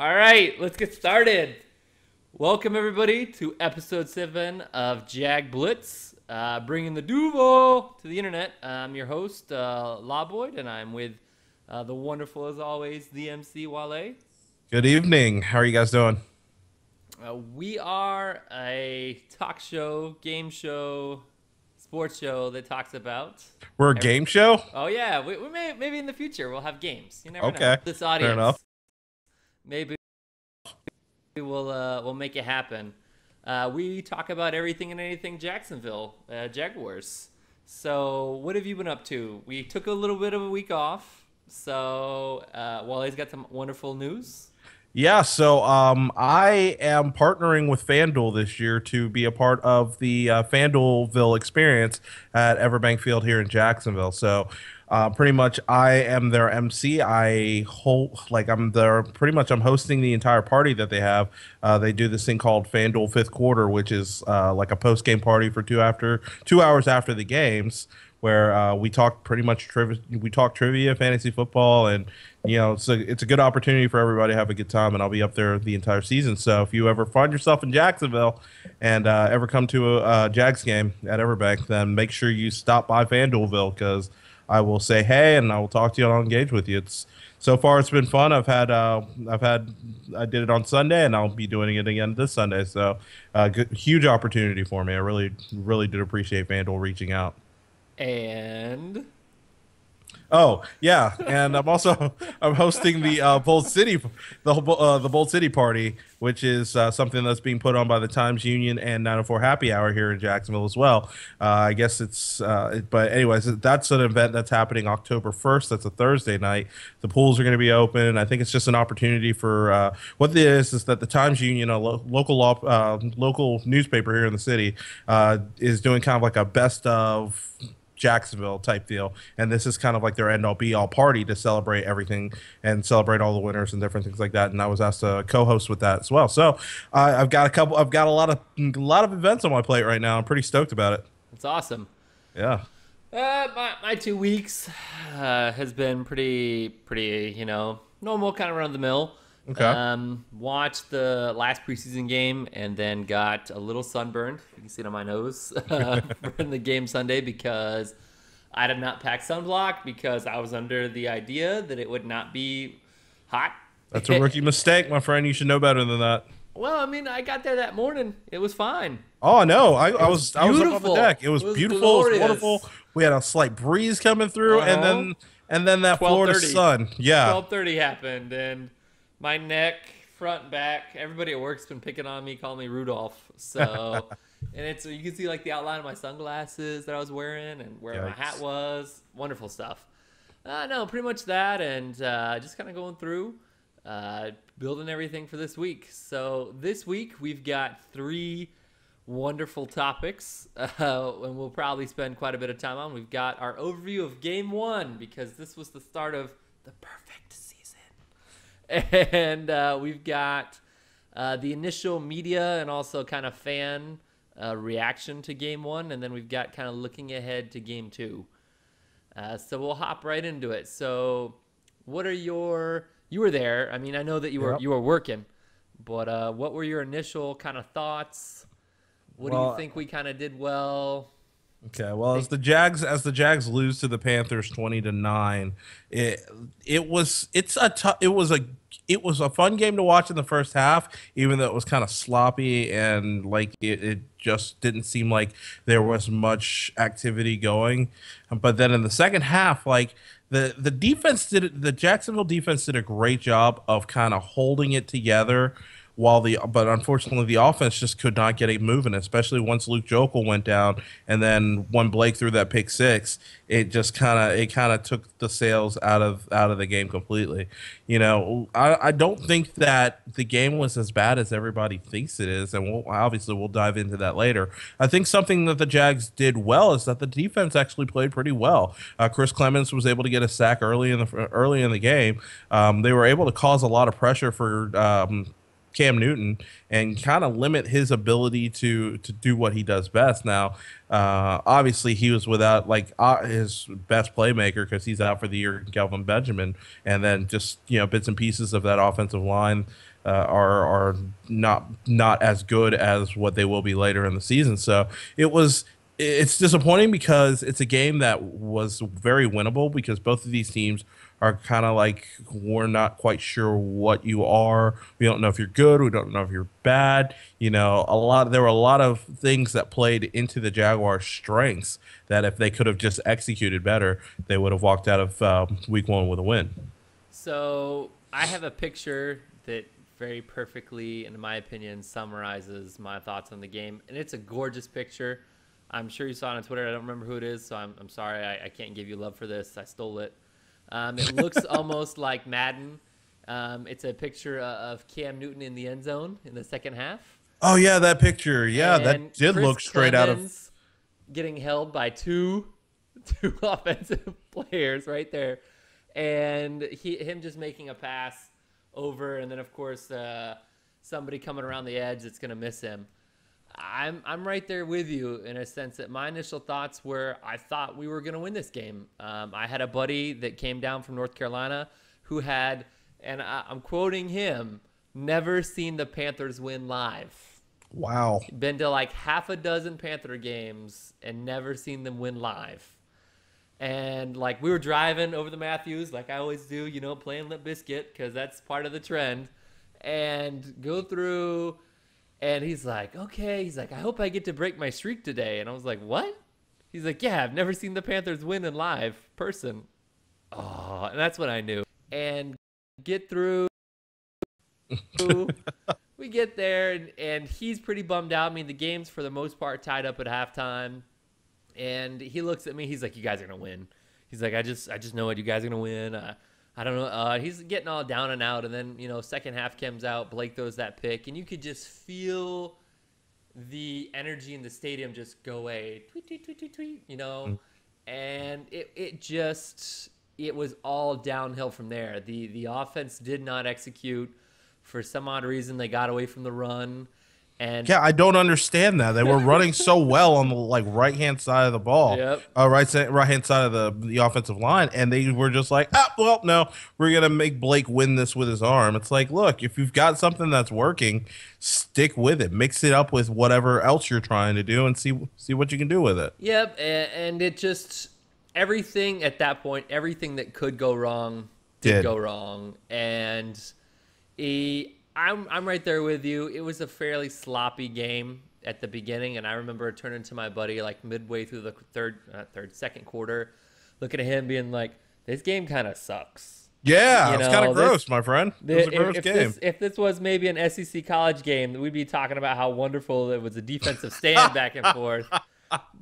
All right, let's get started. Welcome everybody to episode 7 of JagBlitz, bringing the Duval to the internet. I'm your host, Lawboyd, and I'm with the wonderful, as always, the MC Wale. Good evening. How are you guys doing? We are a talk show, game show, sports show that talks about. We're a game show? Oh yeah, we may maybe in the future we'll have games. You never know. Okay. This Fair enough. audience, maybe we'll make it happen. We talk about everything and anything Jacksonville Jaguars. So what have you been up to? We took a little bit of a week off. So Wally's got some wonderful news. Yeah, so I am partnering with FanDuel this year to be a part of the FanDuelville experience at Everbank Field here in Jacksonville. So pretty much I am their MC. I'm hosting the entire party that they have. They do this thing called FanDuel Fifth Quarter, which is like a post game party for 2 hours after the games, where we talk pretty much trivia. We talk trivia, fantasy football, and it's a good opportunity for everybody to have a good time. And I'll be up there the entire season. So if you ever find yourself in Jacksonville and ever come to a Jags game at Everbank, then make sure you stop by FanDuelville, because I will say hey and I will talk to you and I'll engage with you. So far it's been fun. I did it on Sunday and I'll be doing it again this Sunday. So huge opportunity for me. I really did appreciate FanDuel reaching out. And oh yeah, and I'm hosting the Bold City party, which is something that's being put on by the Times Union and 904 Happy Hour here in Jacksonville as well. I guess but anyways, that's an event that's happening October 1st. That's a Thursday night. The pools are going to be open. I think it's just an opportunity for what it is that the Times Union, a local newspaper here in the city, is doing kind of like a best of Jacksonville type deal, and this is kind of like their end all be all party to celebrate everything and celebrate all the winners and different things like that. And I was asked to co-host with that as well. So I've got a lot of events on my plate right now. I'm pretty stoked about it. it's awesome. Yeah. My 2 weeks has been pretty normal, kind of run of the mill. Okay. Watched the last preseason game and then got a little sunburned. You can see it on my nose in the game Sunday, because I did not pack sunblock because I was under the idea that it would not be hot. That's a rookie mistake, my friend. You should know better than that. Well, I mean, I got there that morning. It was fine. Oh no, I was up on the beautiful. deck. It was beautiful. Glorious. It was wonderful. We had a slight breeze coming through, and then that Florida 12:30. sun. Yeah. 12:30 happened, and my neck, front, back, everybody at work's been picking on me, calling me Rudolph. So, and you can see like the outline of my sunglasses that I was wearing and where my hat was. Wonderful stuff. No, pretty much that, and just kind of going through, building everything for this week. So this week we've got 3 wonderful topics, and we'll probably spend quite a bit of time on. We've got our overview of Game 1, because this was the start of the perfect season. And we've got the initial media and also kind of fan reaction to Game 1. And then we've got kind of looking ahead to Game 2. So we'll hop right into it. So what are you were there. I mean, I know that you were working. But what were your initial kind of thoughts? What do you think we kind of did well? Okay, well, as the Jags lose to the Panthers 20-9, it was a fun game to watch in the first half, even though it was kind of sloppy and like it just didn't seem like there was much activity going. But then in the second half, like the Jacksonville defense did a great job of kind of holding it together. But unfortunately the offense just could not get it moving, especially once Luke Jokel went down, and then when Blake threw that pick six, it kind of took the sails out of the game completely. I don't think that the game was as bad as everybody thinks it is, and we'll dive into that later. I think something that the Jags did well is that the defense actually played pretty well. Chris Clemens was able to get a sack early in the game. They were able to cause a lot of pressure for Cam Newton and kind of limit his ability to do what he does best. Now, obviously, he was without his best playmaker because he's out for the year, Kelvin Benjamin, and then just bits and pieces of that offensive line are not as good as what they will be later in the season. So it's disappointing because it's a game that was very winnable because both of these teams are kind of like we're not quite sure what you are. We don't know if you're good. We don't know if you're bad. There were a lot of things that played into the Jaguars' strengths that if they could have just executed better, they would have walked out of week one with a win. So I have a picture that very perfectly, in my opinion, summarizes my thoughts on the game, and it's a gorgeous picture. I'm sure you saw it on Twitter. I don't remember who it is, so I'm sorry. I can't give you love for this. I stole it. It looks almost like Madden. It's a picture of Cam Newton in the end zone in the second half. Oh, yeah, that picture. Yeah, And that did Chris look straight out of... Clemens getting held by two offensive players right there. And him just making a pass over, and then, of course, somebody coming around the edge that's going to miss him. I'm right there with you in a sense that my initial thoughts were I thought we were going to win this game. I had a buddy that came down from North Carolina who had, and I'm quoting him, never seen the Panthers win live. Wow. Been to like half a dozen Panther games and never seen them win live. And like we were driving over the Matthews like I always do, playing Limp Bizkit because that's part of the trend, and go through. And he's like, okay. He's like, I hope I get to break my streak today. And I was like, what? He's like, yeah, I've never seen the Panthers win in live person. Oh, and that's when I knew. And get through. We get there, and he's pretty bummed out. I mean, the game's for the most part tied up at halftime. And he looks at me. He's like, you guys are going to win. He's like, I just know it. You guys are going to win. I don't know. He's getting all down and out. And then, second half comes out. Blake throws that pick. And you could just feel the energy in the stadium just go away. Tweet, tweet, tweet, tweet, tweet, And it was all downhill from there. The offense did not execute. For some odd reason, they got away from the run. And yeah, I don't understand that. They were running so well on the right-hand side of the ball, yep. Right-hand side of the offensive line, and they were just like, well, no, we're gonna make Blake win this with his arm. It's like, look, if you've got something that's working, stick with it, mix it up with whatever else you're trying to do, and see what you can do with it. Yep, and it just everything at that point, everything that could go wrong did go wrong, and I'm right there with you. It was a fairly sloppy game at the beginning, and I remember turning to my buddy like midway through the second quarter, looking at him being like, this game kind of sucks. Yeah, it's kind of gross, my friend. It was a gross game. If this was maybe an SEC college game, we'd be talking about how wonderful it was a defensive stand back and forth.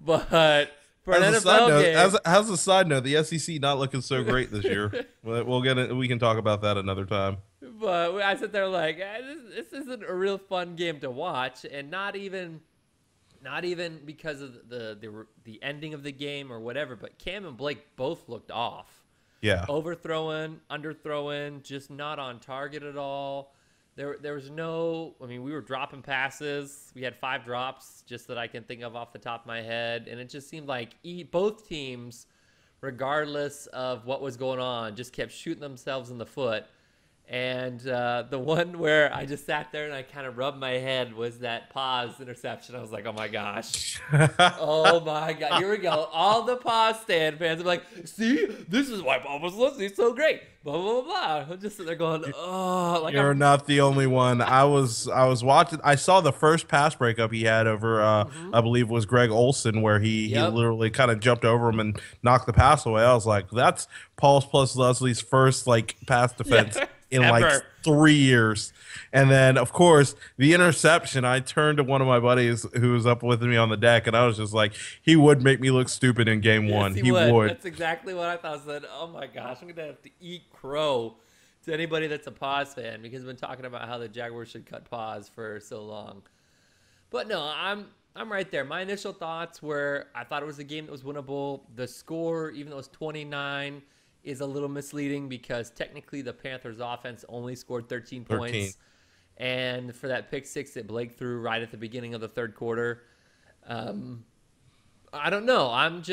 But for an NFL game... How's a side note, the SEC not looking so great this year. We'll get it. We can talk about that another time. But I sit there like, this isn't a real fun game to watch, and not even because of the ending of the game or whatever. But Cam and Blake both looked off. Yeah. Overthrowing, underthrowing, just not on target at all. There was no. I mean, we were dropping passes. We had 5 drops, just that I can think of off the top of my head, and it just seemed like both teams, regardless of what was going on, just kept shooting themselves in the foot. And the one where I just sat there and I kind of rubbed my head was that pause interception. I was like, oh, my gosh. Oh, my God. Here we go. All the pause stand fans are like, see, this is why Bob was listening. He's so great. Blah, blah, blah, blah. I'm just sitting there going, oh. Like You're not the only one. I was watching. I saw the first pass breakup he had over, I believe it was Greg Olsen, where he literally kind of jumped over him and knocked the pass away. I was like, that's Paul's plus Leslie's first, pass defense. Yeah. In Ever. 3 years. And then, of course, the interception, I turned to one of my buddies who was up with me on the deck, and I was just like, he would make me look stupid in game one. He would. That's exactly what I thought. I said, oh, my gosh, I'm going to have to eat crow to anybody that's a Paz fan, because we've been talking about how the Jaguars should cut Paz for so long. But, no, I'm right there. My initial thoughts were I thought it was a game that was winnable. The score, even though it was 29, is a little misleading because technically the Panthers offense only scored 13 points. And for that pick six that Blake threw right at the beginning of the third quarter, I don't know. I don't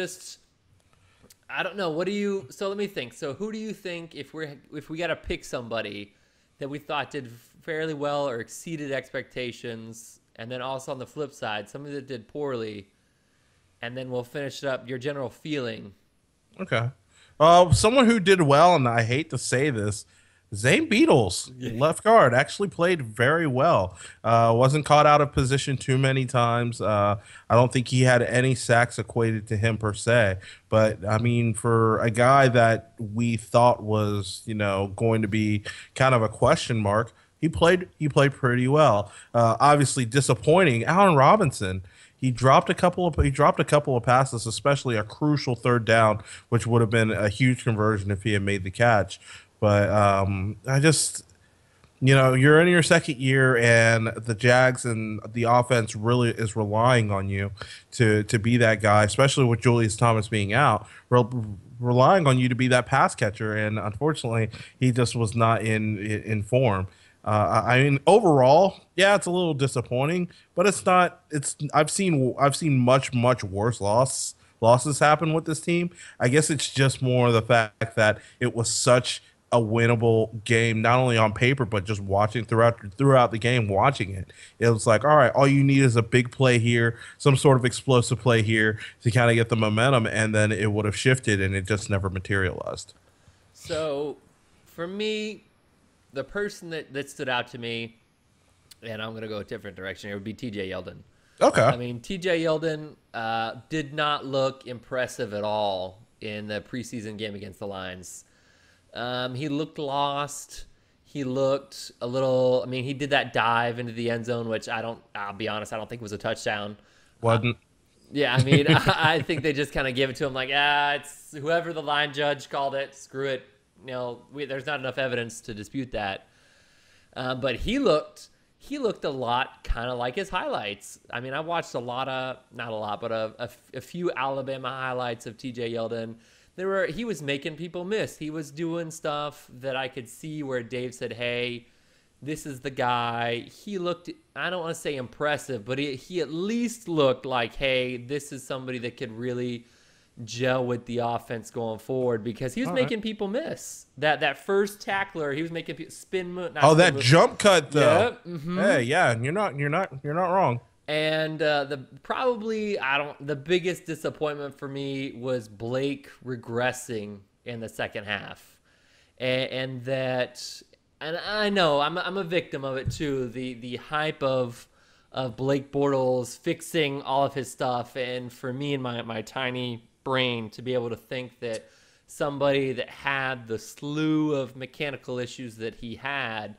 know. So let me think. So who do you think, if we got to pick somebody that we thought did fairly well or exceeded expectations, and then also on the flip side, somebody that did poorly, and then we'll finish it up. Your general feeling. Okay. Someone who did well, and I hate to say this, Zane Beatles, left guard, actually played very well. Wasn't caught out of position too many times. I don't think he had any sacks equated to him per se. But I mean, for a guy that we thought was, going to be kind of a question mark, he played pretty well. Obviously disappointing. Allen Robinson. He dropped a couple of passes, especially a crucial third down, which would have been a huge conversion if he had made the catch. But I just, you're in your second year, and the Jags and the offense really is relying on you to be that guy, especially with Julius Thomas being out, relying on you to be that pass catcher. And unfortunately, he just was not in form. I mean, overall, yeah, it's a little disappointing, but it's not. I've seen much worse losses happen with this team. I guess it's just more the fact that it was such a winnable game, not only on paper but just watching throughout the game. Watching it, it was like, all right, all you need is a big play here, some sort of explosive play here to kind of get the momentum, and then it would have shifted, and it just never materialized. So, for me, the person that stood out to me, and I'm going to go a different direction here, would be TJ Yeldon. Okay. I mean, TJ Yeldon did not look impressive at all in the preseason game against the Lions. He looked lost. He looked a little, I mean, he did that dive into the end zone, which I'll be honest, I don't think was a touchdown. Wasn't. Yeah, I mean, I think they just kind of gave it to him like, it's whoever the line judge called it, screw it. There's not enough evidence to dispute that. But he looked a lot kind of like his highlights. I mean, I watched not a lot, but a few Alabama highlights of TJ Yeldon. He was making people miss. He was doing stuff that I could see where Dave said, hey, this is the guy. He looked, I don't want to say impressive, but he at least looked like, hey, this is somebody that could really gel with the offense going forward, because he was making people miss. That first tackler, he was making people spin move. That jump cut though. Yeah, mm-hmm. Hey, yeah, you're not wrong. And the biggest disappointment for me was Blake regressing in the second half, and I know I'm a victim of it too. The hype of Blake Bortles fixing all of his stuff, and for me and my tiny brain to be able to think that somebody that had the slew of mechanical issues that he had,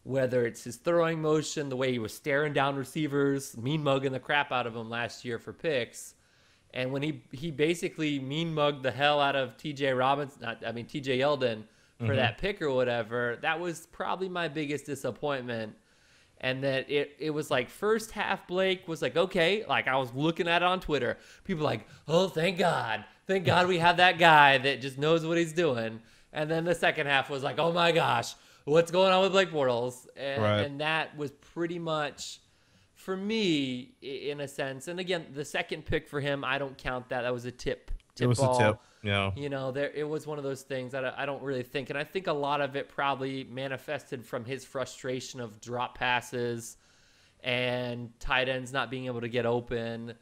whether it's his throwing motion, the way he was staring down receivers, mean mugging the crap out of them last year for picks, and when he basically mean mugged the hell out of TJ Yeldon for that pick or whatever, that was probably my biggest disappointment. And that it was like first half Blake was like, okay, like I was looking at it on Twitter. People like, oh, thank God we have that guy that just knows what he's doing. And then the second half was like, oh my gosh, what's going on with Blake Bortles? And that was pretty much, for me, in a sense. And again, the second pick for him, I don't count that. That was a tip It was ball. a tip. Yeah. It was one of those things that I don't really think. And I think a lot of it probably manifested from his frustration of drop passes and tight ends not being able to get open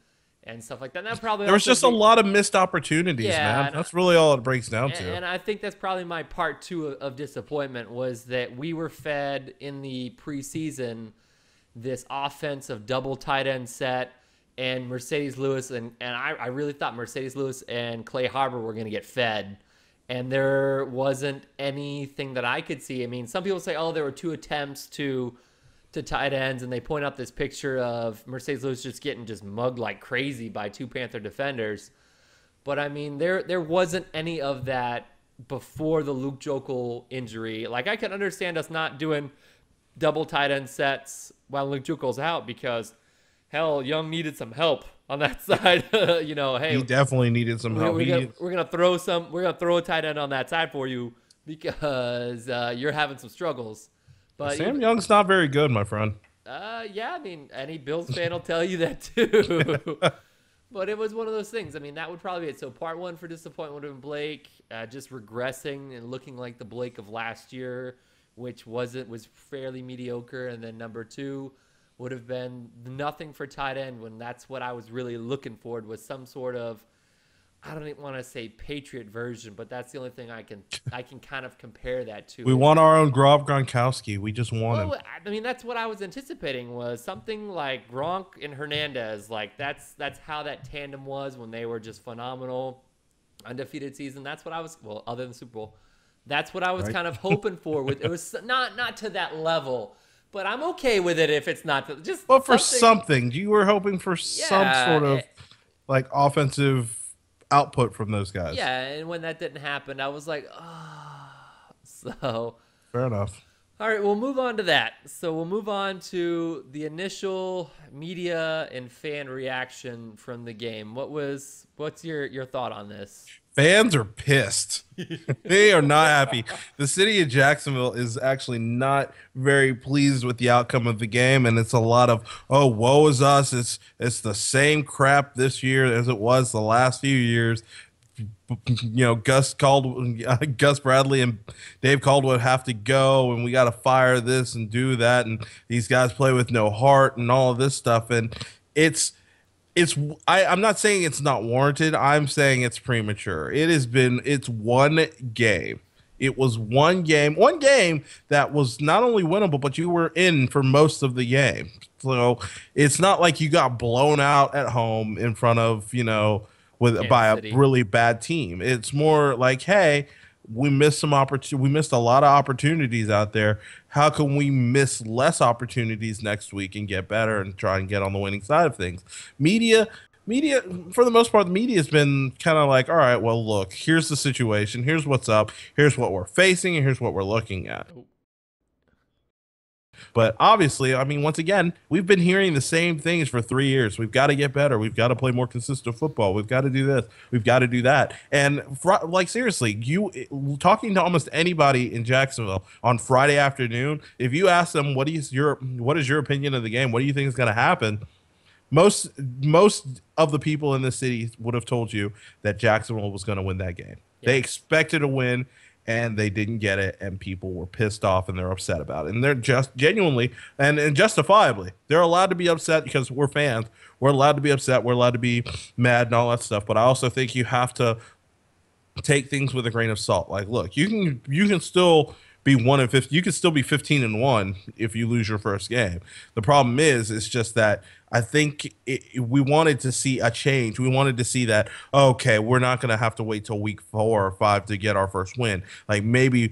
and stuff like that. And that probably there was just a lot of missed opportunities, man. That's really all it breaks down to. And I think that's probably my part two of disappointment, was that we were fed in the preseason this offense of double tight end set, and Mercedes Lewis, and I really thought Mercedes Lewis and Clay Harbor were going to get fed, and there wasn't anything that I could see. I mean, some people say, oh, there were 2 attempts to tight ends, and they point out this picture of Mercedes Lewis just mugged like crazy by 2 Panther defenders. But I mean, there wasn't any of that before the Luke Jokel injury. Like, I can understand us not doing double tight end sets while Luke Jokel's out, because hell, Young needed some help on that side. Hey, he definitely needed some help. We're gonna throw a tight end on that side for you, because you're having some struggles. But Sam Young's not very good, my friend. Yeah, I mean, any Bills fan will tell you that too. But it was one of those things. I mean, that would probably be it. So part one for disappointment would have been Blake just regressing and looking like the Blake of last year, which was fairly mediocre, and then number 2 would have been nothing for tight end, when that's what I was really looking for, was some sort of, I don't even want to say Patriot version, but that's the only thing I can kind of compare that to. We want our own Gronkowski. We just want him. I mean, that's what I was anticipating, was something like Gronk and Hernandez. Like that's how that tandem was when they were just phenomenal, undefeated season. That's what I was, well, other than Super Bowl, that's what I was kind of hoping for. With it was not to that level, but I'm okay with it if it's not just. But for something, you were hoping for some sort of like offensive output from those guys. Yeah, and when that didn't happen, I was like, oh. So fair enough. All right, we'll move on to that. So we'll move on to the initial media and fan reaction from the game. What's your thought on this? Fans are pissed. They are not happy. The city of Jacksonville is actually not very pleased with the outcome of the game, and it's a lot of, oh, woe is us. It's the same crap this year as it was the last few years. You know, Gus Bradley and Dave Caldwell have to go, and we got to fire this and do that, and these guys play with no heart and all of this stuff, and I'm not saying it's not warranted. I'm saying it's premature. It's one game. It was one game that was not only winnable, but you were in for most of the game. So it's not like you got blown out at home in front of, by a really bad team. It's more like, hey, we missed we missed a lot of opportunities out there. How can we miss less opportunities next week and get better and try and get on the winning side of things? Media, for the most part, the media has been kind of like, all right, well, look, here's the situation. Here's what's up. Here's what we're facing, and here's what we're looking at. But obviously, I mean, once again, we've been hearing the same things for 3 years. We've got to get better. We've got to play more consistent football. We've got to do this. We've got to do that. And like, seriously, you talking to almost anybody in Jacksonville on Friday afternoon, if you ask them what is your opinion of the game, what do you think is going to happen? Most of the people in the city would have told you that Jacksonville was going to win that game. Yeah. They expected a win, and they didn't get it, and people were pissed off, and they're upset about it. And they're just genuinely and justifiably, they're allowed to be upset because we're fans. We're allowed to be upset. We're allowed to be mad and all that stuff. But I also think you have to take things with a grain of salt. Like, look, you can still be 1-15. You can still be 15-1 if you lose your first game. The problem is, it's just that I think we wanted to see a change. We wanted to see that, okay, we're not going to have to wait till week 4 or 5 to get our first win. Like maybe,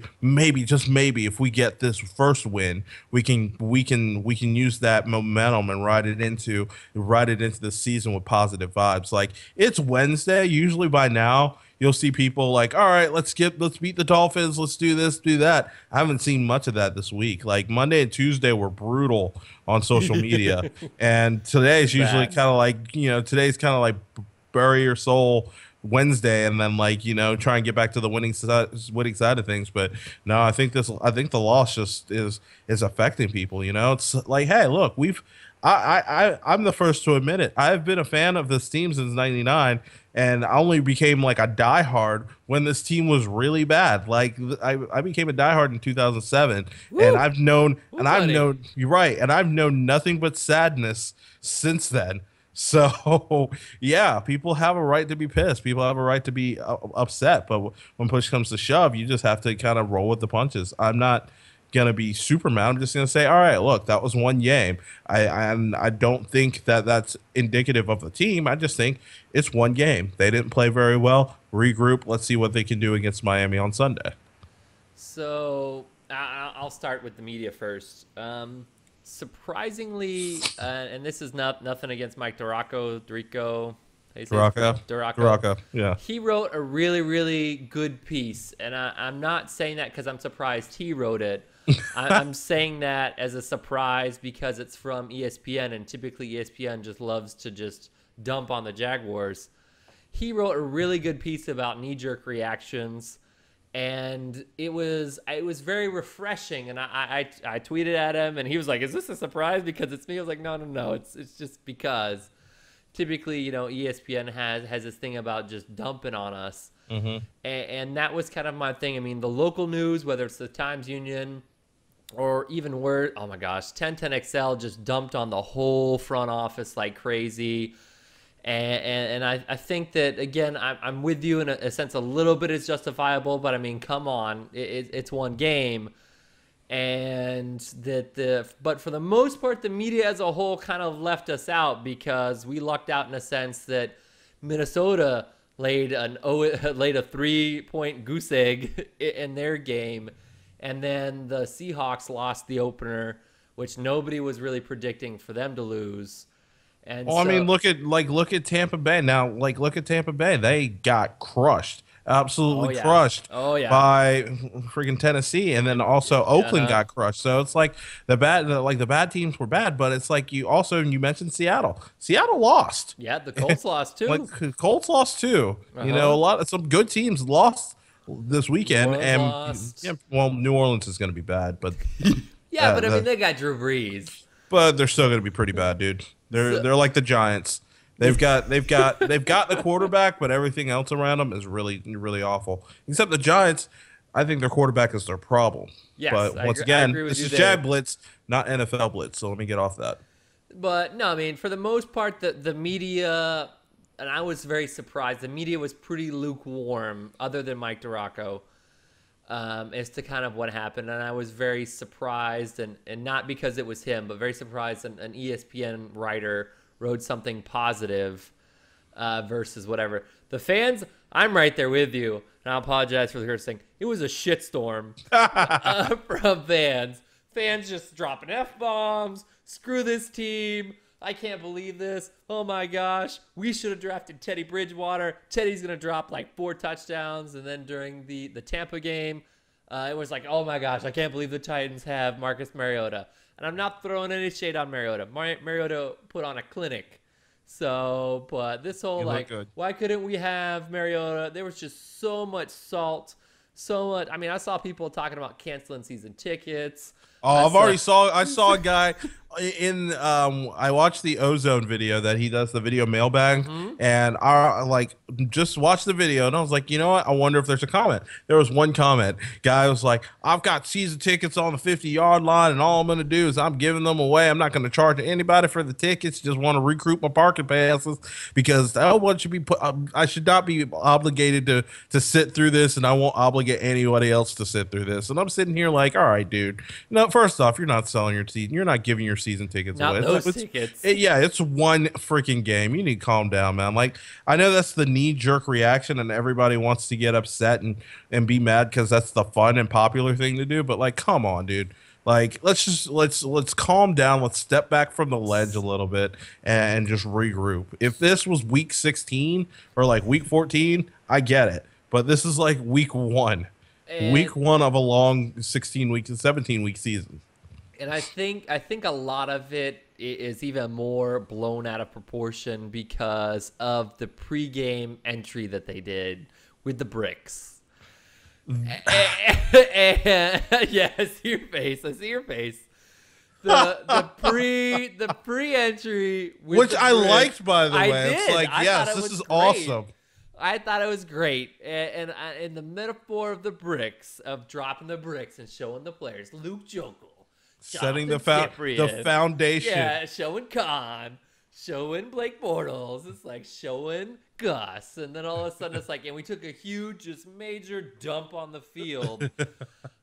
just maybe, if we get this first win, we can use that momentum and ride it into the season with positive vibes. Like, it's Wednesday. Usually by now, you'll see people like, all right, let's beat the Dolphins. Let's do this, do that. I haven't seen much of that this week. Like, Monday and Tuesday were brutal on social media. And today's usually kind of like, today's kind of like bury your soul Wednesday, and then try and get back to the winning side of things. But no, I think the loss just is affecting people. It's like, hey, look, I'm the first to admit it. I've been a fan of this team since '99, and I only became like a diehard when this team was really bad. Like I became a diehard in 2007, and I've known you're right, and I've known nothing but sadness since then. So yeah, people have a right to be pissed. People have a right to be upset. But when push comes to shove, you just have to kind of roll with the punches. I'm not gonna be Superman. I'm just gonna say, all right, look, that was one game. I don't think that's indicative of the team. I just think it's one game. They didn't play very well. Regroup. Let's see what they can do against Miami on Sunday. So I'll start with the media first. Surprisingly, and this is nothing against Mike Duraco. Yeah. He wrote a really, really good piece, and I'm not saying that because I'm surprised he wrote it. I'm saying that as a surprise because it's from ESPN, and typically ESPN just loves to just dump on the Jaguars. He wrote a really good piece about knee-jerk reactions, and it was very refreshing. And I tweeted at him, and he was like, "Is this a surprise because it's me?" I was like, "No, it's just because." Typically, ESPN has this thing about just dumping on us. Mm-hmm. And that was kind of my thing. I mean, the local news, whether it's the Times-Union, Or even worse, oh my gosh, 1010XL just dumped on the whole front office like crazy. And I think that, again, I'm with you in a sense. A little bit is justifiable, but I mean, come on, it's one game. And but for the most part, the media as a whole kind of left us out because we lucked out in a sense that Minnesota laid a 3-point goose egg in their game. And then the Seahawks lost the opener, which nobody was really predicting for them to lose. And well, I mean, look at Tampa Bay now. Like, look at Tampa Bay. They got crushed, absolutely crushed. Oh yeah, by freaking Tennessee, and then also Oakland got crushed. So it's like the bad teams were bad, but it's like you mentioned Seattle. Seattle lost. Yeah, the Colts lost too. Like Colts lost too. You know, some good teams lost this weekend, New Orleans is going to be bad, but yeah, but I mean, they got Drew Brees, but they're still going to be pretty bad, dude. They're like the Giants. They've got the quarterback, but everything else around them is really, really awful. Except the Giants, I think their quarterback is their problem. Yes, but once again, this is JagBlitz, not NFL Blitz. So let me get off that. But no, I mean, for the most part, the media. And I was very surprised. The media was pretty lukewarm, other than Mike DiRocco, as to kind of what happened. And I was very surprised, and not because it was him, but very surprised an ESPN writer wrote something positive versus whatever. The fans, I'm right there with you, and I apologize for the cursing. It was a shitstorm from fans. Fans just dropping F-bombs, screw this team. I can't believe this. Oh my gosh. We should have drafted Teddy Bridgewater. Teddy's going to drop like 4 touchdowns. And then during the Tampa game, it was like, oh my gosh, I can't believe the Titans have Marcus Mariota. And I'm not throwing any shade on Mariota. Mariota put on a clinic. So, but this whole why couldn't we have Mariota? There was just so much salt. So much. I mean, I saw people talking about canceling season tickets. Oh, I saw a guy in I watched the Ozone video that he does, the video mailbag, and I just watched the video, and I was like, you know what? I wonder if there's a comment. There was one comment. Guy was like, I've got season tickets on the 50-yard line, and all I'm gonna do is I'm giving them away. I'm not gonna charge anybody for the tickets. Just want to recruit my parking passes because I should not be obligated to sit through this, and I won't obligate anybody else to sit through this. And I'm sitting here like, all right, dude. No, first off, you're not selling your season. You're not giving your season tickets away. Those tickets. It's one freaking game. You need to calm down, man. Like, I know that's the knee-jerk reaction, and everybody wants to get upset and be mad because that's the fun and popular thing to do. But like, come on, dude. Like, let's calm down. Let's step back from the ledge a little bit and just regroup. If this was week 16 or like week 14, I get it. But this is like week 1. Week 1 of a long 16-week to 17-week season. And I think a lot of it is even more blown out of proportion because of the pregame entry that they did with the bricks. Yeah, I see your face. The pre-entry, which I liked, by the way. It's like, yes, this is awesome. I thought it was great, and in the metaphor of the bricks, of dropping the bricks and showing the players, Luke Jokel, setting the foundation. Yeah, showing Khan, showing Blake Bortles. It's like showing Gus, and then all of a sudden it's like, and we took a huge, just major dump on the field.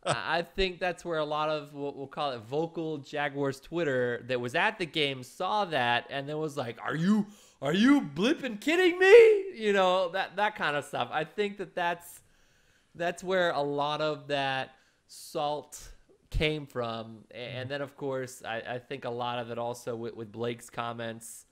I think that's where a lot of we'll call it vocal Jaguars Twitter that was at the game saw that, and then was like, "Are you blipping kidding me?" You know, that kind of stuff. I think that's where a lot of that salt came from. And then, of course, I think a lot of it also with Blake's comments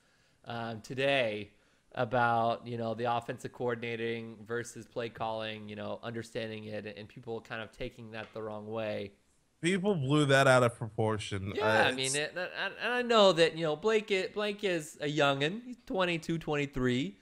today about, you know, the offensive coordinating versus play calling, you know, understanding it, and people kind of taking that the wrong way. People blew that out of proportion. Yeah, I mean, and I know that, you know, Blake is a youngin'. He's 22, 23.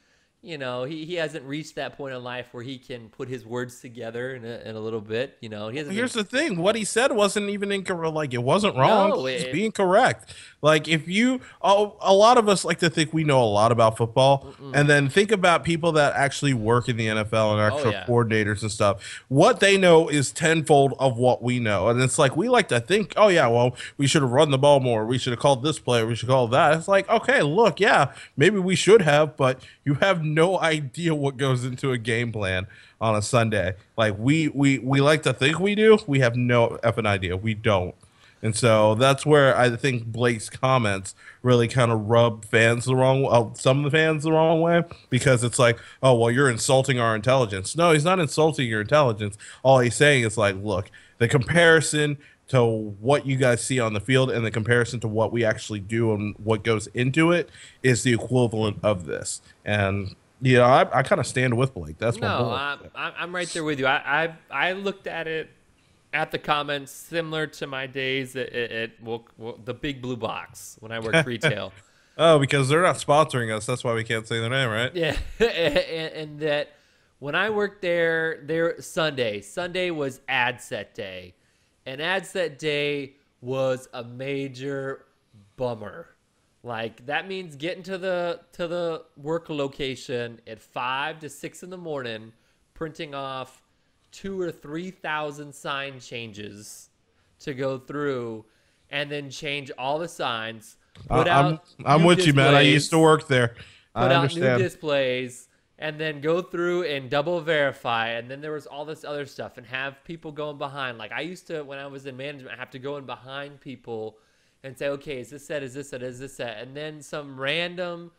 he hasn't reached that point in life where he can put his words together in a little bit. He hasn't Here's the thing: what he said wasn't even incorrect. Like it wasn't wrong. no, He's being correct. Like if you, a lot of us like to think we know a lot about football, and then think about people that actually work in the NFL and actual coordinators and stuff. What they know is tenfold of what we know, and it's like we like to think, oh yeah, well we should have run the ball more. We should have called this play. We should call that. It's like, okay, look, yeah, maybe we should have, but you have no idea what goes into a game plan on a Sunday. Like we like to think we do. We have no effing idea. We don't. And so that's where I think Blake's comments really kind of rub fans the wrong, some of the fans the wrong way, because it's like, oh, well, you're insulting our intelligence. No, he's not insulting your intelligence. All he's saying is like, look, the comparison to what you guys see on the field and the comparison to what we actually do and what goes into it is the equivalent of this. And I kind of stand with Blake. That's my point. I'm right there with you. I looked at it at the comments similar to my days at the Big Blue Box when I worked retail. Oh, because they're not sponsoring us. That's why we can't say their name, right? Yeah, and that when I worked there Sunday was ad set day. And ad set day was a major bummer. Like that means getting to the work location at 5 to 6 in the morning, printing off 2,000 or 3,000 sign changes to go through, and then change all the signs. I'm with you, man. I used to work there. I understand. Put out new displays, and then go through and double verify, and then there was all this other stuff, and have people going behind. Like I used to, when I was in management, I have to go in behind people and say, okay, is this set, is this set, is this set? And then some random,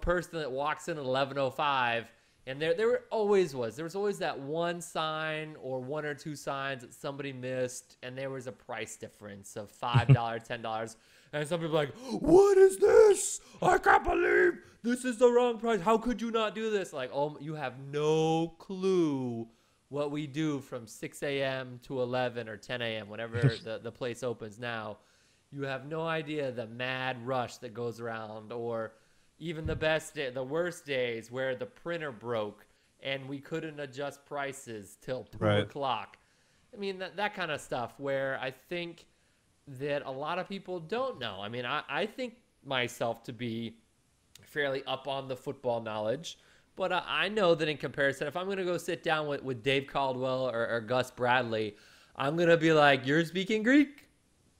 person that walks in at 11:05, and there always that one sign or one or two signs that somebody missed, and there was a price difference of $5, $10. And some people are like, what is this? I can't believe this is the wrong price. How could you not do this? Like, oh, you have no clue what we do from 6 a.m. to 11 or 10 a.m., whenever the place opens now. You have no idea the mad rush that goes around, or even the worst days where the printer broke and we couldn't adjust prices till 2 o'clock. I mean, that kind of stuff where I think that a lot of people don't know. I mean, I think myself to be fairly up on the football knowledge, but I know that in comparison, if I'm going to go sit down with Dave Caldwell or Gus Bradley, I'm going to be like, you're speaking Greek?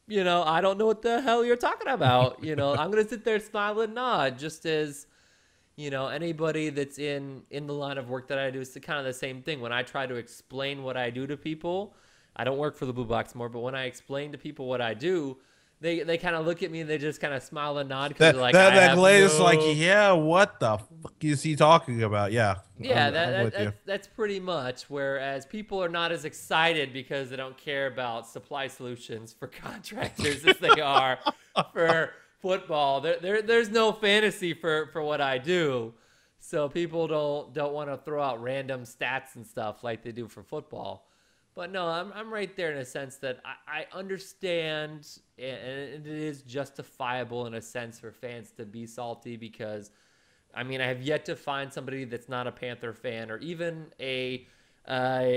I don't know what the hell you're talking about. I'm going to sit there, smile and nod, just as, anybody that's in the line of work that I do is kind of the same thing. When I try to explain what I do to people, I don't work for the Blue Box more, but when I explain to people what I do, they kind of look at me and they just kind of smile and nod, because they're like, that glaze is like, yeah, what the fuck is he talking about? Yeah. That's pretty much. Whereas people are not as excited because they don't care about supply solutions for contractors as they are for football. There's no fantasy for what I do. So people don't want to throw out random stats and stuff like they do for football. But no, I'm right there in a sense that I understand, and it is justifiable in a sense for fans to be salty, because, I mean, I have yet to find somebody that's not a Panther fan, or even a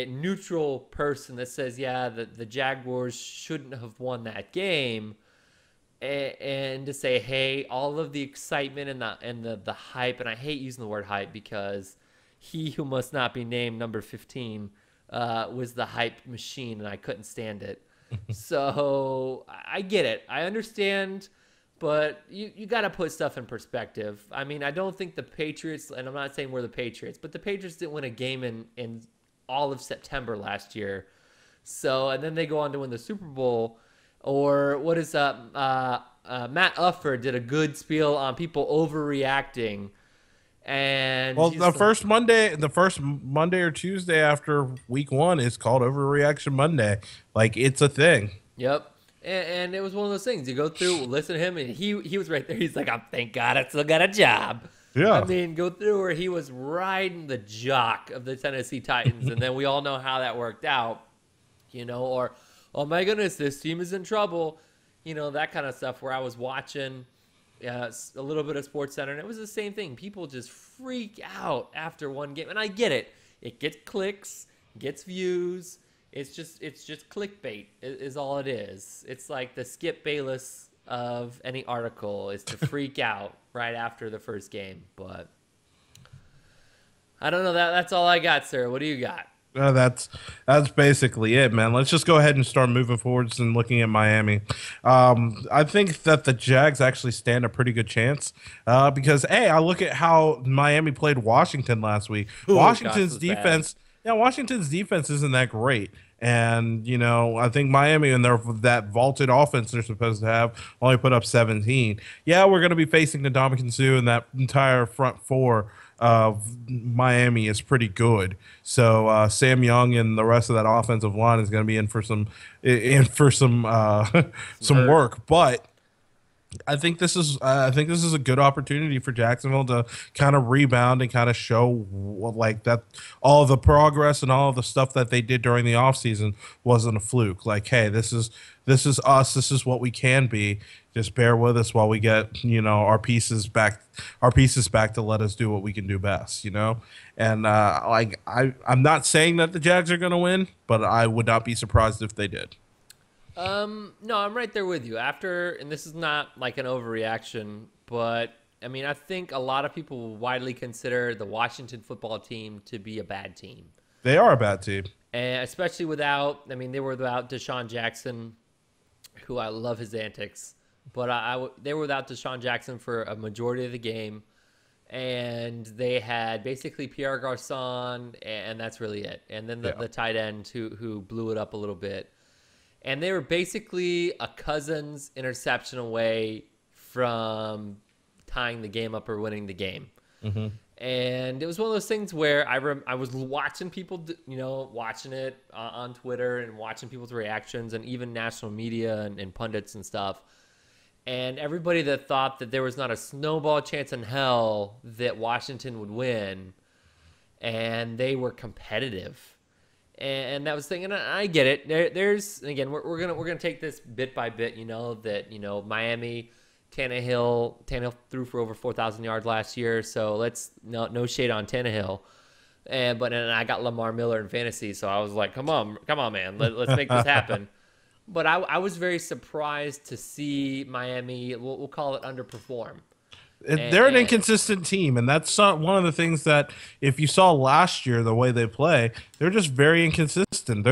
neutral person that says, yeah, the Jaguars shouldn't have won that game, and to say, hey, all of the excitement and the hype, and I hate using the word hype because he who must not be named, number 15, was the hype machine, and I couldn't stand it. So I get it. I understand, but you got to put stuff in perspective. I mean, I don't think the Patriots, and I'm not saying we're the Patriots, but the Patriots didn't win a game in all of September last year. So, and then they go on to win the Super Bowl. Or what is Matt Uffer did a good spiel on people overreacting. And the first Monday or Tuesday after week 1 is called Overreaction Monday. Like, it's a thing. Yep. And it was one of those things. You go through, listen to him, and he was right there. He's like, thank God I still got a job. Yeah. I mean, go through where he was riding the jock of the Tennessee Titans, and then we all know how that worked out. Or, oh my goodness, this team is in trouble. That kind of stuff, where I was watching Yeah, a little bit of Sports Center, and it was the same thing. People just freak out after one game, and I get it. It gets clicks, gets views. It's just clickbait is all it is. It's like the Skip Bayless of any article is to freak out right after the first game. But I don't know. That's all I got, sir. What do you got? That's basically it, man. Let's just go ahead and start moving forwards and looking at Miami. I think that the Jags actually stand a pretty good chance because, hey, I look at how Miami played Washington last week. Ooh, Washington's gosh, defense, yeah, Washington's defense isn't that great. And, I think Miami and that vaulted offense they're supposed to have only put up 17. Yeah, we're going to be facing Ndamukong Suh and that entire front four of Miami is pretty good. So Sam Young and the rest of that offensive line is going to be in for some some work. But I think this is a good opportunity for Jacksonville to kind of rebound and kind of show like that all the progress and all of the stuff that they did during the offseason wasn't a fluke. Like, hey, this is us. This is what we can be. Just bear with us while we get our pieces back to let us do what we can do best. And like I'm not saying that the Jags are going to win, but I would not be surprised if they did. No, I'm right there with you. And this is not like an overreaction, but I mean, I think a lot of people widely consider the Washington football team to be a bad team. They are a bad team. And especially they were without Deshaun Jackson, who I love his antics, but they were without Deshaun Jackson for a majority of the game. And they had basically Pierre Garçon, and that's really it. And then the tight end who blew it up a little bit. And they were basically a Cousins interception away from tying the game up or winning the game. Mm-hmm. And it was one of those things where I was watching people, watching it on Twitter and watching people's reactions and even national media and pundits and stuff. And everybody that thought that there was not a snowball chance in hell that Washington would win, and they were competitive. And that was the thing, and I get it. There's again, we're gonna take this bit by bit. Miami, Tannehill threw for over 4,000 yards last year, so let's no shade on Tannehill. But I got Lamar Miller in fantasy, so I was like, come on, man, let's make this happen. But I was very surprised to see Miami. We'll call it underperform. They're an inconsistent team, and that's one of the things that if you saw last year the way they play, they're just very inconsistent.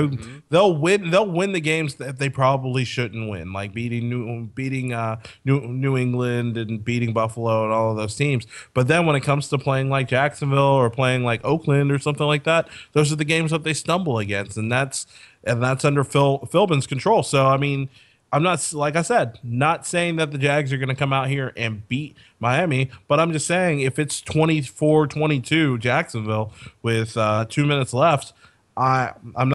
They'll win the games that they probably shouldn't win, like beating New England and beating Buffalo and all of those teams. But then when it comes to playing like Jacksonville or playing like Oakland or something like that, those are the games that they stumble against, and that's under Philbin's control. So I mean, I'm not, like I said, not saying that the Jags are going to come out here and beat Miami, but I'm just saying if it's 24-22 Jacksonville with 2 minutes left, I'm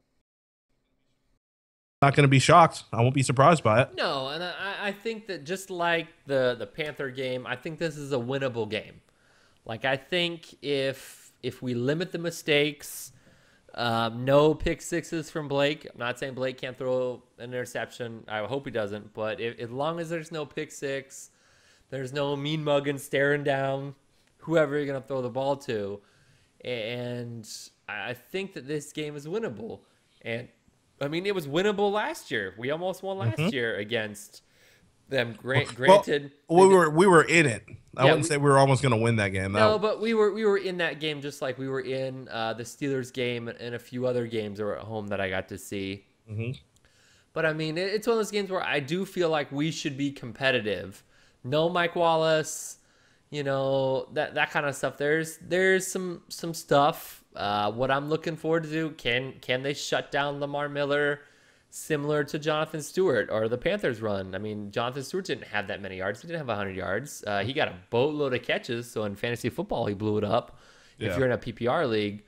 not going to be shocked. I won't be surprised by it. No, and I think that just like the Panther game, I think this is a winnable game. Like, I think if we limit the mistakes, no pick sixes from Blake. I'm not saying Blake can't throw an interception. I hope he doesn't. But as long as there's no pick six, there's no mean mugging staring down whoever you're going to throw the ball to. And I think that this game is winnable. And, I mean, it was winnable last year. We almost won last year against them. Granted, we were in it. I wouldn't say we were almost going to win that game. No, but we were in that game just like we were in the Steelers game and a few other games that were at home that I got to see. Mm-hmm. But I mean, it's one of those games where I do feel like we should be competitive. No Mike Wallace, that kind of stuff. There's some stuff. What I'm looking forward to, can they shut down Lamar Miller? Similar to Jonathan Stewart or the Panthers run. I mean, Jonathan Stewart didn't have that many yards. He didn't have 100 yards. He got a boatload of catches, so in fantasy football, he blew it up if you're in a PPR league.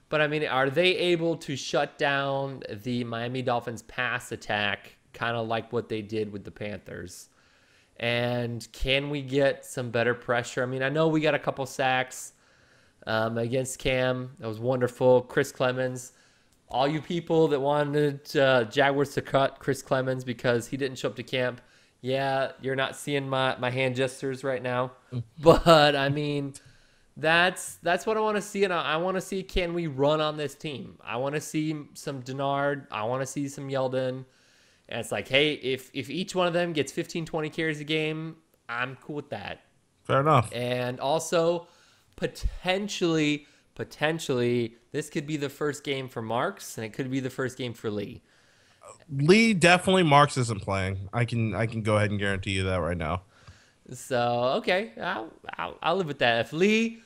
But, I mean, are they able to shut down the Miami Dolphins pass attack kind of like what they did with the Panthers? And can we get some better pressure? I mean, I know we got a couple sacks against Cam. That was wonderful. Chris Clemens. All you people that wanted Jaguars to cut Chris Clemens because he didn't show up to camp, Yeah, you're not seeing my hand gestures right now, but I mean, that's what I want to see, and I want to see, can we run on this team? I want to see some Denard. I want to see some Yeldon. And it's like, hey, if each one of them gets 15, 20 carries a game, I'm cool with that. Fair enough. And also, potentially, this could be the first game for Marks, and it could be the first game for Lee. Lee, definitely Marks isn't playing. I can go ahead and guarantee you that right now. So, okay, I'll live with that. If Lee,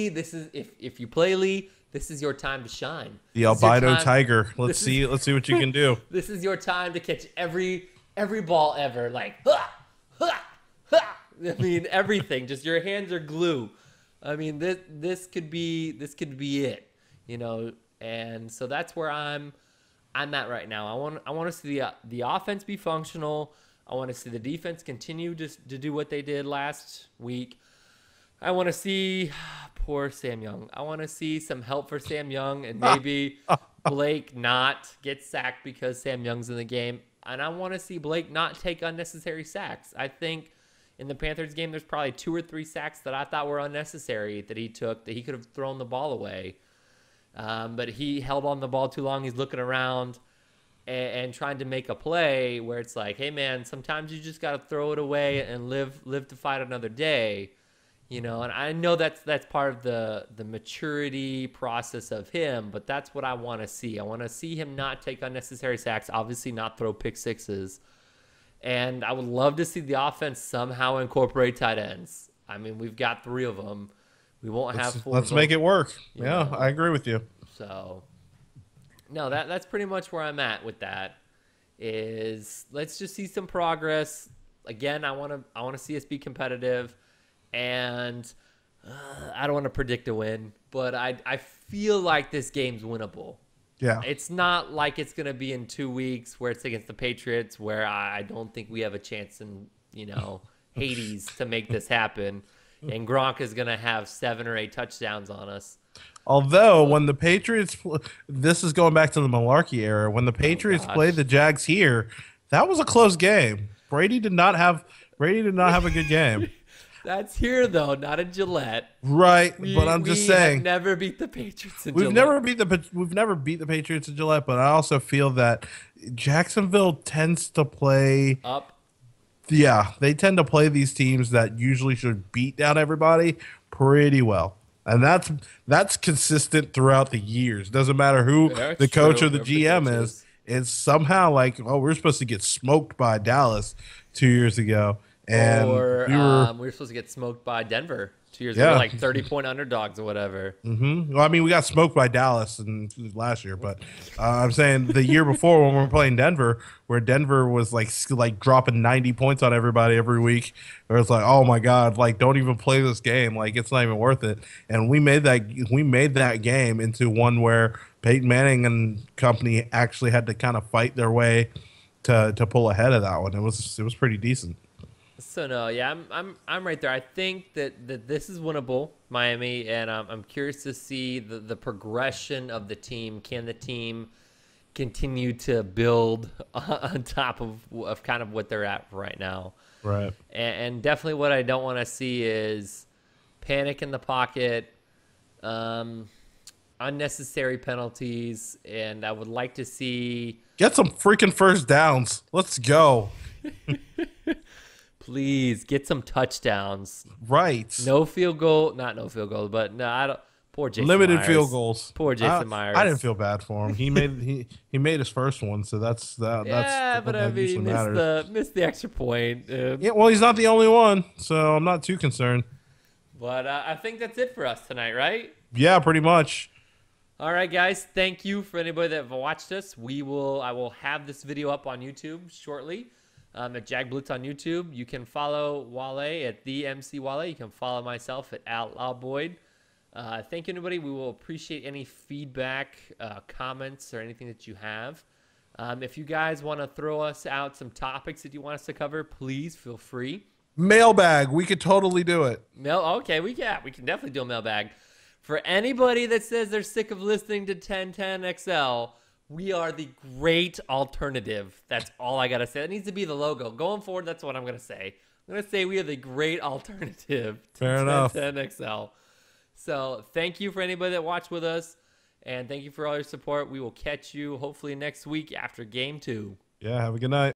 this is, if you play Lee, this is your time to shine. The albino tiger. Let's see what you can do. This is your time to catch every ball ever. Like, ha, ha, ha. I mean, everything. Just your hands are glue. I mean, this could be it, you know. And so that's where I'm at right now. I want to see the offense be functional. I want to see the defense continue to do what they did last week. I want to see poor Sam Young. I want to see some help for Sam Young, and maybe Blake not get sacked because Sam Young's in the game. And I want to see Blake not take unnecessary sacks. I think in the Panthers game, there's probably 2 or 3 sacks that I thought were unnecessary that he took, that he could have thrown the ball away. But he held on the ball too long. He's looking around and trying to make a play where it's like, hey, man, sometimes you just got to throw it away and live to fight another day. You know, and I know that's part of the maturity process of him, but that's what I want to see. I want to see him not take unnecessary sacks, obviously not throw pick sixes. And I would love to see the offense somehow incorporate tight ends. I mean, we've got 3 of them. We won't have 4. Let's make it work. Yeah, know? I agree with you. So, no, that's pretty much where I'm at with that. Is let's just see some progress. Again, I want to see us be competitive. And I don't want to predict a win, but I feel like this game's winnable. Yeah. It's not like it's going to be in 2 weeks where it's against the Patriots, where I don't think we have a chance in, you know, Hades to make this happen. And Gronk is going to have 7 or 8 touchdowns on us. Although when the Patriots, this is going back to the Malarkey era, when the Patriots played the Jags here, that was a close game. Brady did not have a good game. That's here though, not in Gillette. Right, but I'm just saying. We've never beat the Patriots in Gillette. We've never beat the Patriots in Gillette, but I also feel that Jacksonville tends to play up. Yeah, they tend to play these teams that usually should beat down everybody pretty well. And that's consistent throughout the years. Doesn't matter who the coach or the GM is. It's somehow like, oh, we're supposed to get smoked by Dallas 2 years ago. And or we were supposed to get smoked by Denver 2 years ago, like 30-point underdogs or whatever. Mm-hmm. Well, I mean, we got smoked by Dallas last year, but I'm saying the year before when we were playing Denver, where Denver was like dropping 90 points on everybody every week, where it's like, oh my God, like don't even play this game, like it's not even worth it. And we made that game into one where Peyton Manning and company actually had to kind of fight their way to pull ahead of that one. It was pretty decent. So no, yeah, I'm right there. I think that this is winnable, Miami, and I'm curious to see the progression of the team. Can the team continue to build on top of kind of what they're at right now? Right. And definitely what I don't want to see is panic in the pocket, unnecessary penalties, and I would like to see get some freaking first downs. Let's go. Please get some touchdowns. Right. No field goal. Not no field goal, but no, I don't. Poor Jason Limited Myers. Field goals. Poor Jason Myers. I didn't feel bad for him. He made his first one, so that's yeah, but I mean, missed the extra point. Yeah, well, he's not the only one, so I'm not too concerned. But I think that's it for us tonight, right? Yeah, pretty much. All right, guys. Thank you for anybody that watched us. I will have this video up on YouTube shortly. At JagBlitz on YouTube. You can follow Wale at the MC Wale. You can follow myself at Outlaw Boyd. Thank you, everybody. We will appreciate any feedback, comments, or anything that you have. If you guys want to throw us out some topics that you want us to cover, please feel free. Mailbag. We could totally do it. Okay, we can definitely do a mailbag. For anybody that says they're sick of listening to 1010 XL, We are the great alternative. That's all I got to say. That needs to be the logo. Going forward, that's what I'm going to say. I'm going to say we are the great alternative to Fair enough. 10XL. So thank you for anybody that watched with us. And thank you for all your support. We will catch you hopefully next week after game 2. Yeah, have a good night.